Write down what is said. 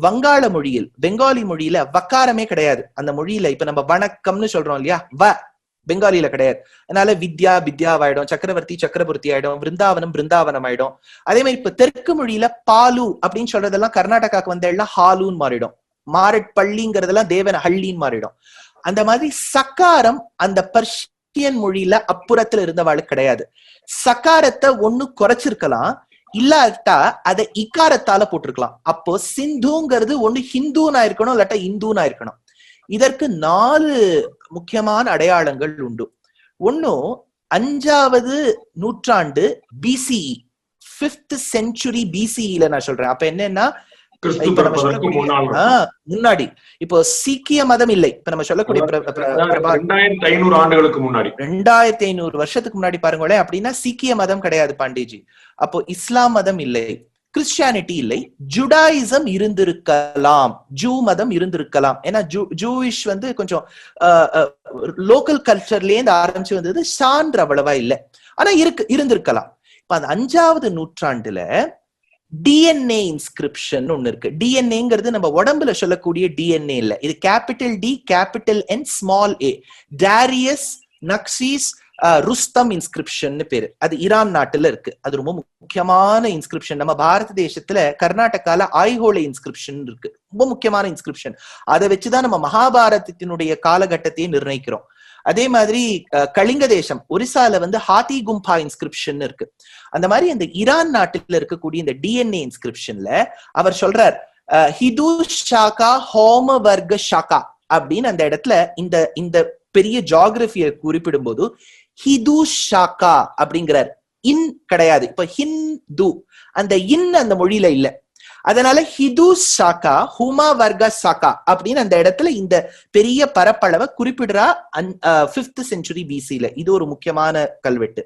வங்காள மொழியில், பெங்காலி மொழியில வக்காரமே கிடையாது. அந்த மொழியில இப்ப நம்ம வணக்கம்னு சொல்றோம் இல்லையா, பெங்காலியில கிடையாது. அதனால வித்யா வித்யாவாயிடும், சக்கரவர்த்தி சக்கரவர்த்தி ஆயிடும், விருந்தாவனம் பிருந்தாவனம் ஆயிடும். அதே மாதிரி இப்ப தெற்கு மொழியில பாலு அப்படின்னு சொல்றதெல்லாம் கர்நாடகாக்கு வந்த எல்லாம் ஹாலுன்னு மாறிடும். பள்ளிங்கிறதெல்லாம் தேவன ஹள்ளின்னு மாறிடும். அந்த மாதிரி சக்காரம் அந்த பர்ஷியன் மொழியில அப்புறத்துல இருந்தவாளுக்கு கிடையாது. சக்காரத்தை ஒண்ணு குறைச்சிருக்கலாம், இல்லாட்டா அதை இக்காரத்தால போட்டிருக்கலாம். அப்போ சிந்துங்கிறது ஒண்ணு ஹிந்துனா இருக்கணும், இல்லாட்டா இந்துனா இருக்கணும். இதற்கு 4 முக்கியமான அடையாளங்கள் உண்டு. ஒன்னும் 5வது நூற்றாண்டு பிசிஇ, 5th century BCE நான் சொல்றேன். அப்ப என்னன்னா முன்னாடி. இப்போ சீக்கிய மதம் இல்லை, இப்ப நம்ம சொல்லக்கூடிய 2500 ஆண்டுகளுக்கு முன்னாடி, 2500 வருஷத்துக்கு முன்னாடி பாருங்களேன். அப்படின்னா சீக்கிய மதம் கிடையாது பாண்டிஜி. அப்போ இஸ்லாம் மதம் இல்லை, கிறிஸ்டியானிட்டி இல்லை, ஜுடாயிசம் இருந்திருக்கலாம், ஜூ மதம் இருந்திருக்கலாம். ஏன்னா ஜூயிஷ் கொஞ்சம் லோக்கல் கல்ச்சர்லயே இருந்து ஆரம்பிச்சு வந்தது, சான்று அவ்வளவா இல்லை, ஆனா இருந்திருக்கலாம். இப்ப அந்த 5வது நூற்றாண்டுல டிஎன்ஏ இன்ஸ்கிரிப்ஷன் ஒண்ணு இருக்கு. டிஎன்ஏங்கிறது நம்ம உடம்புல சொல்லக்கூடிய டிஎன்ஏ இல்ல, இது capital D capital N small A, Darius Naqsh Rustam inscription பேரு. அது ஈரான் நாட்டுல இருக்கு. அது ரொம்ப முக்கியமான இன்ஸ்கிரிப்ஷன். நம்ம பாரத தேசத்துல கர்நாடகால ஐஹோலே இன்ஸ்கிரிப்ஷன் இருக்கு, ரொம்ப முக்கியமான இன்ஸ்கிரிப்ஷன். அதை வச்சுதான் நம்ம மகாபாரதத்தினுடைய காலகட்டத்தையே நிர்ணயிக்கிறோம். அதே மாதிரி கலிங்க தேசம் ஒரிசால ஹாத்தி கும்பா இன்ஸ்கிரிப்ஷன் இருக்கு. அந்த மாதிரி அந்த ஈரான் நாட்டில் இருக்கக்கூடிய இந்த டிஎன்ஏ இன்ஸ்கிரிப்ஷன்ல அவர் சொல்றார், ஹிது ஷாக்கா ஹோம வர்க்க ஷாக்கா அப்படின்னு அந்த இடத்துல இந்த பெரிய ஜியோகிராபியை குறிப்பிடும் போது ஹிது ஷாக்கா அப்படிங்கிறார். இன் கிடையாது. இப்ப ஹிந்து அந்த இன் அந்த மொழியில இல்ல, அதனால ஹிது ஷாக்கா ஹுமா வர்க்க ஷாக்கா அப்படின்னு அந்த இடத்துல இந்த பெரிய பரப்பளவை குறிப்பிடுறா 5th century BCல. இது ஒரு முக்கியமான கல்வெட்டு.